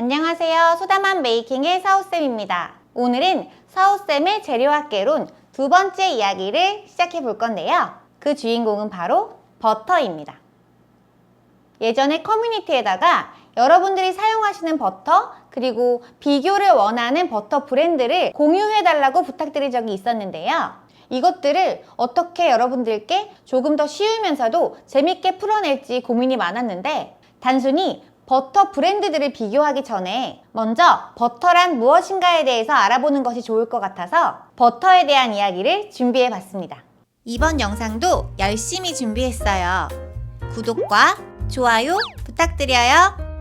안녕하세요. 소담한 베이킹의 사오쌤입니다. 오늘은 사오쌤의 재료학개론 두 번째 이야기를 시작해 볼 건데요. 그 주인공은 바로 버터입니다. 예전에 커뮤니티에다가 여러분들이 사용하시는 버터 그리고 비교를 원하는 버터 브랜드를 공유해달라고 부탁드린 적이 있었는데요. 이것들을 어떻게 여러분들께 조금 더 쉬우면서도 재밌게 풀어낼지 고민이 많았는데 단순히 버터 브랜드들을 비교하기 전에 먼저 버터란 무엇인가에 대해서 알아보는 것이 좋을 것 같아서 버터에 대한 이야기를 준비해 봤습니다. 이번 영상도 열심히 준비했어요. 구독과 좋아요 부탁드려요.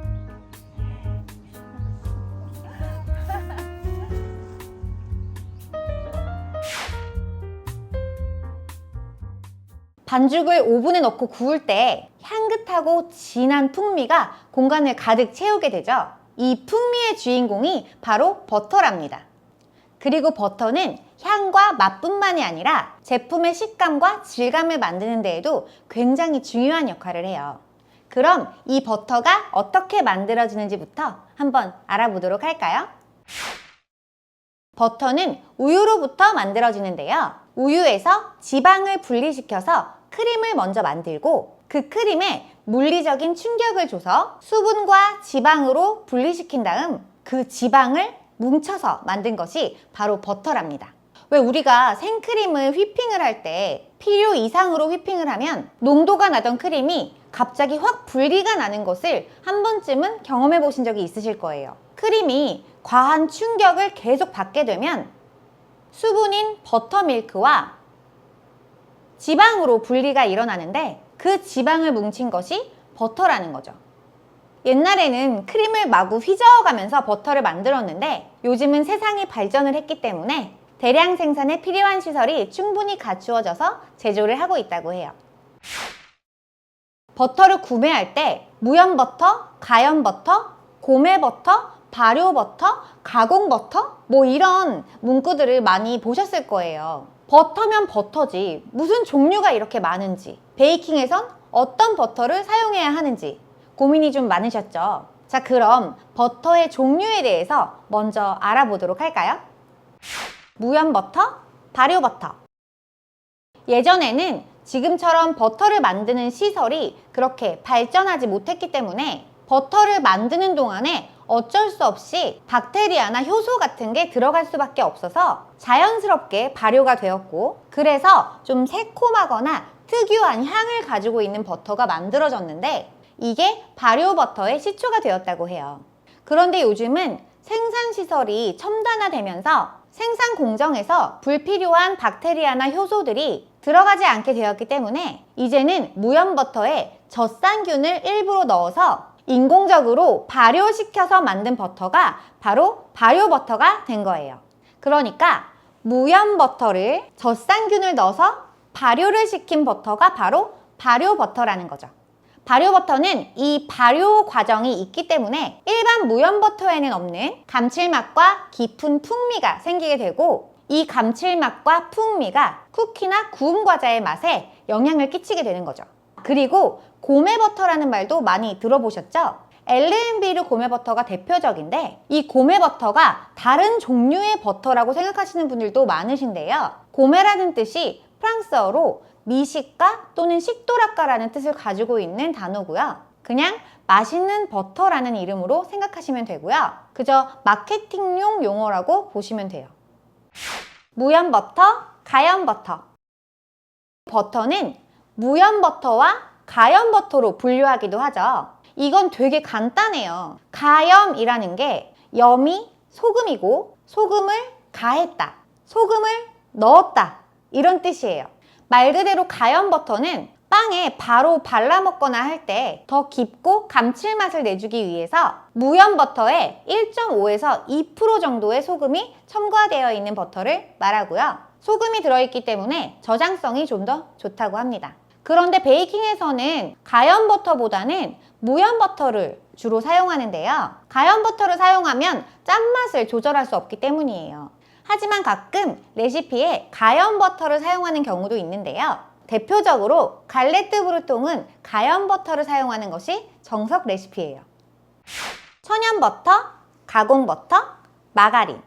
반죽을 오븐에 넣고 구울 때 향긋하고 진한 풍미가 공간을 가득 채우게 되죠. 이 풍미의 주인공이 바로 버터랍니다. 그리고 버터는 향과 맛뿐만이 아니라 제품의 식감과 질감을 만드는 데에도 굉장히 중요한 역할을 해요. 그럼 이 버터가 어떻게 만들어지는지부터 한번 알아보도록 할까요? 버터는 우유로부터 만들어지는데요. 우유에서 지방을 분리시켜서 크림을 먼저 만들고 그 크림에 물리적인 충격을 줘서 수분과 지방으로 분리시킨 다음 그 지방을 뭉쳐서 만든 것이 바로 버터랍니다. 왜 우리가 생크림을 휘핑을 할 때 필요 이상으로 휘핑을 하면 농도가 나던 크림이 갑자기 확 분리가 나는 것을 한 번쯤은 경험해 보신 적이 있으실 거예요. 크림이 과한 충격을 계속 받게 되면 수분인 버터밀크와 지방으로 분리가 일어나는데 그 지방을 뭉친 것이 버터라는 거죠. 옛날에는 크림을 마구 휘저어가면서 버터를 만들었는데 요즘은 세상이 발전을 했기 때문에 대량 생산에 필요한 시설이 충분히 갖추어져서 제조를 하고 있다고 해요. 버터를 구매할 때 무염버터, 가염버터, 고매버터, 발효버터, 가공버터 뭐 이런 문구들을 많이 보셨을 거예요. 버터면 버터지 무슨 종류가 이렇게 많은지 베이킹에선 어떤 버터를 사용해야 하는지 고민이 좀 많으셨죠? 자, 그럼 버터의 종류에 대해서 먼저 알아보도록 할까요? 무염버터, 발효버터. 예전에는 지금처럼 버터를 만드는 시설이 그렇게 발전하지 못했기 때문에 버터를 만드는 동안에 어쩔 수 없이 박테리아나 효소 같은 게 들어갈 수밖에 없어서 자연스럽게 발효가 되었고 그래서 좀 새콤하거나 특유한 향을 가지고 있는 버터가 만들어졌는데 이게 발효버터의 시초가 되었다고 해요. 그런데 요즘은 생산시설이 첨단화되면서 생산 공정에서 불필요한 박테리아나 효소들이 들어가지 않게 되었기 때문에 이제는 무염버터에 젖산균을 일부러 넣어서 인공적으로 발효시켜서 만든 버터가 바로 발효버터가 된 거예요. 그러니까 무염버터를 젖산균을 넣어서 발효를 시킨 버터가 바로 발효버터라는 거죠. 발효버터는 이 발효 과정이 있기 때문에 일반 무염버터에는 없는 감칠맛과 깊은 풍미가 생기게 되고 이 감칠맛과 풍미가 쿠키나 구운 과자의 맛에 영향을 끼치게 되는 거죠. 그리고 고매버터라는 말도 많이 들어보셨죠? 엘르엔비르 고매버터가 대표적인데 이 고매버터가 다른 종류의 버터라고 생각하시는 분들도 많으신데요. 고매라는 뜻이 프랑스어로 미식가 또는 식도락가라는 뜻을 가지고 있는 단어고요. 그냥 맛있는 버터라는 이름으로 생각하시면 되고요. 그저 마케팅용 용어라고 보시면 돼요. 무염버터, 가염버터. 버터는 무염버터와 가염버터로 분류하기도 하죠. 이건 되게 간단해요. 가염이라는 게 염이 소금이고 소금을 가했다, 소금을 넣었다 이런 뜻이에요. 말 그대로 가염버터는 빵에 바로 발라 먹거나 할 때 더 깊고 감칠맛을 내주기 위해서 무염버터에 1.5에서 2% 정도의 소금이 첨가되어 있는 버터를 말하고요. 소금이 들어있기 때문에 저장성이 좀 더 좋다고 합니다. 그런데 베이킹에서는 가염버터보다는 무염버터를 주로 사용하는데요. 가염버터를 사용하면 짠맛을 조절할 수 없기 때문이에요. 하지만 가끔 레시피에 가염버터를 사용하는 경우도 있는데요. 대표적으로 갈레트 브루통은 가염버터를 사용하는 것이 정석 레시피예요. 천연버터, 가공버터, 마가린.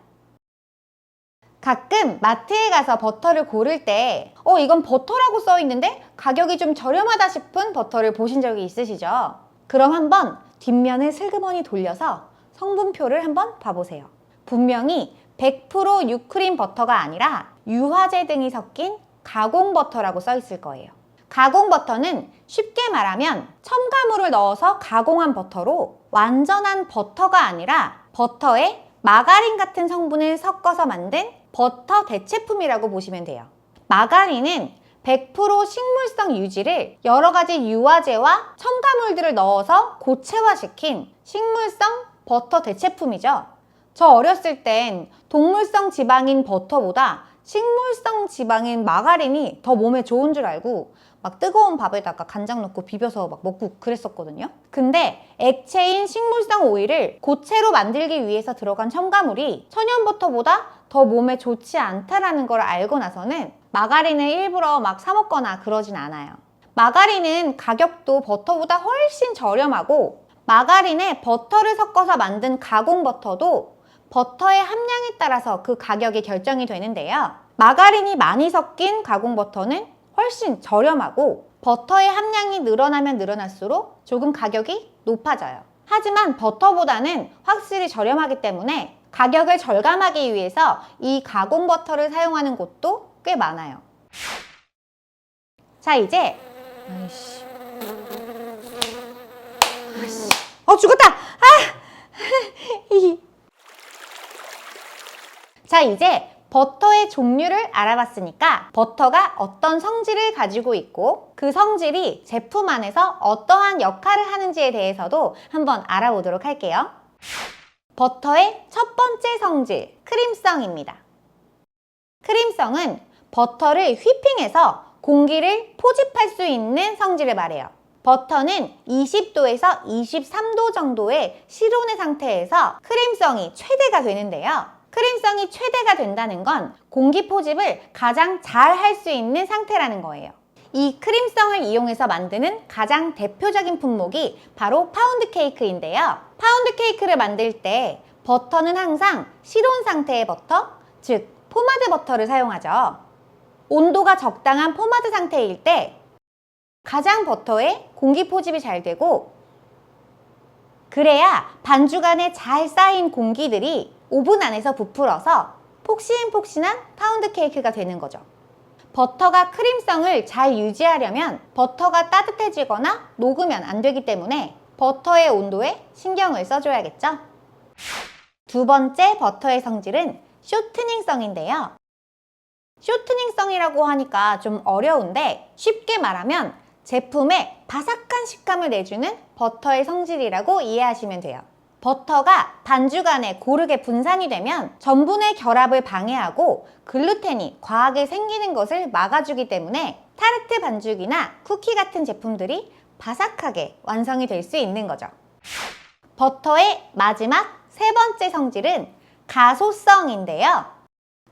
가끔 마트에 가서 버터를 고를 때 이건 버터라고 써 있는데 가격이 좀 저렴하다 싶은 버터를 보신 적이 있으시죠? 그럼 한번 뒷면을 슬그머니 돌려서 성분표를 한번 봐보세요. 분명히 100% 유크림 버터가 아니라 유화제 등이 섞인 가공버터라고 써 있을 거예요. 가공버터는 쉽게 말하면 첨가물을 넣어서 가공한 버터로 완전한 버터가 아니라 버터에 마가린 같은 성분을 섞어서 만든 버터 대체품이라고 보시면 돼요. 마가린은 100% 식물성 유지를 여러 가지 유화제와 첨가물들을 넣어서 고체화시킨 식물성 버터 대체품이죠. 저 어렸을 땐 동물성 지방인 버터보다 식물성 지방인 마가린이 더 몸에 좋은 줄 알고 막 뜨거운 밥에다가 간장 넣고 비벼서 막 먹고 그랬었거든요. 근데 액체인 식물성 오일을 고체로 만들기 위해서 들어간 첨가물이 천연버터보다 더 몸에 좋지 않다라는 걸 알고 나서는 마가린을 일부러 막 사 먹거나 그러진 않아요. 마가린은 가격도 버터보다 훨씬 저렴하고 마가린에 버터를 섞어서 만든 가공버터도 버터의 함량에 따라서 그 가격이 결정이 되는데요. 마가린이 많이 섞인 가공버터는 훨씬 저렴하고 버터의 함량이 늘어나면 늘어날수록 조금 가격이 높아져요. 하지만 버터보다는 확실히 저렴하기 때문에 가격을 절감하기 위해서 이 가공버터를 사용하는 곳도 꽤 많아요. 자, 이제 죽었다! 자, 이제 버터의 종류를 알아봤으니까 버터가 어떤 성질을 가지고 있고 그 성질이 제품 안에서 어떠한 역할을 하는지에 대해서도 한번 알아보도록 할게요. 버터의 첫 번째 성질, 크림성입니다. 크림성은 버터를 휘핑해서 공기를 포집할 수 있는 성질을 말해요. 버터는 20도에서 23도 정도의 실온의 상태에서 크림성이 최대가 되는데요. 크림성이 최대가 된다는 건 공기 포집을 가장 잘 할 수 있는 상태라는 거예요. 이 크림성을 이용해서 만드는 가장 대표적인 품목이 바로 파운드 케이크인데요. 파운드 케이크를 만들 때 버터는 항상 실온 상태의 버터, 즉 포마드 버터를 사용하죠. 온도가 적당한 포마드 상태일 때 가장 버터에 공기 포집이 잘 되고 그래야 반죽 안에 잘 쌓인 공기들이 오븐 안에서 부풀어서 폭신폭신한 파운드 케이크가 되는 거죠. 버터가 크림성을 잘 유지하려면 버터가 따뜻해지거나 녹으면 안 되기 때문에 버터의 온도에 신경을 써줘야겠죠. 두 번째 버터의 성질은 쇼트닝성인데요. 쇼트닝성이라고 하니까 좀 어려운데 쉽게 말하면 제품에 바삭한 식감을 내주는 버터의 성질이라고 이해하시면 돼요. 버터가 반죽 안에 고르게 분산이 되면 전분의 결합을 방해하고 글루텐이 과하게 생기는 것을 막아주기 때문에 타르트 반죽이나 쿠키 같은 제품들이 바삭하게 완성이 될 수 있는 거죠. 버터의 마지막 세 번째 성질은 가소성인데요.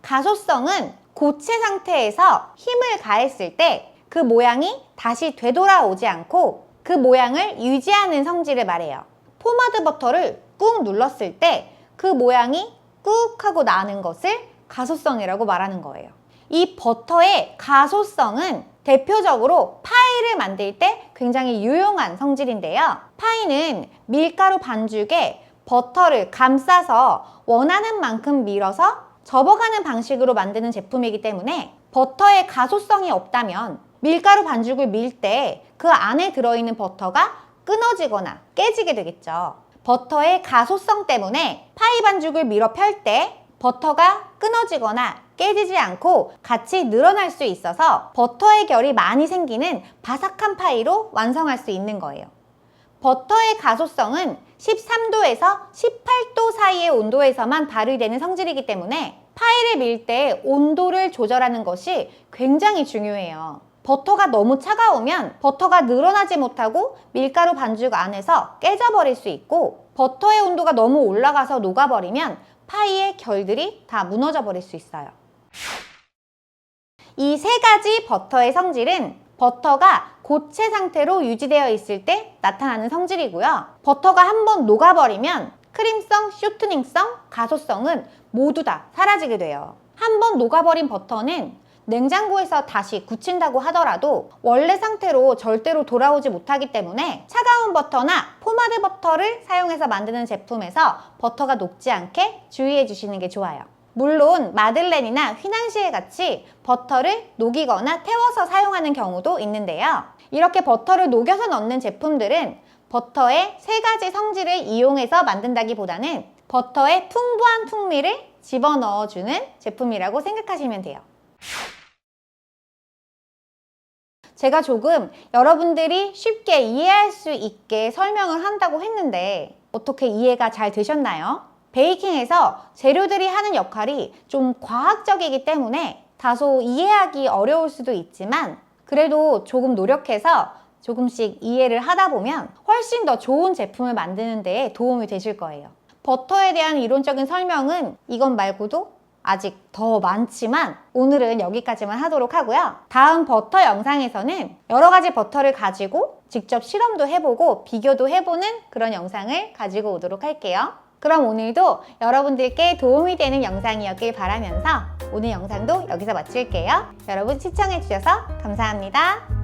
가소성은 고체 상태에서 힘을 가했을 때 그 모양이 다시 되돌아오지 않고 그 모양을 유지하는 성질을 말해요. 포마드 버터를 꾹 눌렀을 때 그 모양이 꾹 하고 나는 것을 가소성이라고 말하는 거예요. 이 버터의 가소성은 대표적으로 파이를 만들 때 굉장히 유용한 성질인데요. 파이는 밀가루 반죽에 버터를 감싸서 원하는 만큼 밀어서 접어가는 방식으로 만드는 제품이기 때문에 버터의 가소성이 없다면 밀가루 반죽을 밀 때 그 안에 들어있는 버터가 끊어지거나 깨지게 되겠죠. 버터의 가소성 때문에 파이 반죽을 밀어 펼 때 버터가 끊어지거나 깨지지 않고 같이 늘어날 수 있어서 버터의 결이 많이 생기는 바삭한 파이로 완성할 수 있는 거예요. 버터의 가소성은 13도에서 18도 사이의 온도에서만 발휘되는 성질이기 때문에 파이를 밀 때 온도를 조절하는 것이 굉장히 중요해요. 버터가 너무 차가우면 버터가 늘어나지 못하고 밀가루 반죽 안에서 깨져버릴 수 있고 버터의 온도가 너무 올라가서 녹아버리면 파이의 결들이 다 무너져 버릴 수 있어요. 이 세 가지 버터의 성질은 버터가 고체 상태로 유지되어 있을 때 나타나는 성질이고요. 버터가 한번 녹아버리면 크림성, 쇼트닝성, 가소성은 모두 다 사라지게 돼요. 한번 녹아버린 버터는 냉장고에서 다시 굳힌다고 하더라도 원래 상태로 절대로 돌아오지 못하기 때문에 차가운 버터나 포마드 버터를 사용해서 만드는 제품에서 버터가 녹지 않게 주의해 주시는 게 좋아요. 물론 마들렌이나 휘낭시에 같이 버터를 녹이거나 태워서 사용하는 경우도 있는데요. 이렇게 버터를 녹여서 넣는 제품들은 버터의 세 가지 성질을 이용해서 만든다기보다는 버터의 풍부한 풍미를 집어넣어주는 제품이라고 생각하시면 돼요. 제가 조금 여러분들이 쉽게 이해할 수 있게 설명을 한다고 했는데 어떻게 이해가 잘 되셨나요? 베이킹에서 재료들이 하는 역할이 좀 과학적이기 때문에 다소 이해하기 어려울 수도 있지만 그래도 조금 노력해서 조금씩 이해를 하다 보면 훨씬 더 좋은 제품을 만드는 데 도움이 되실 거예요. 버터에 대한 이론적인 설명은 이것 말고도 아직 더 많지만 오늘은 여기까지만 하도록 하고요. 다음 버터 영상에서는 여러 가지 버터를 가지고 직접 실험도 해보고 비교도 해보는 그런 영상을 가지고 오도록 할게요. 그럼 오늘도 여러분들께 도움이 되는 영상이었길 바라면서 오늘 영상도 여기서 마칠게요. 여러분 시청해주셔서 감사합니다.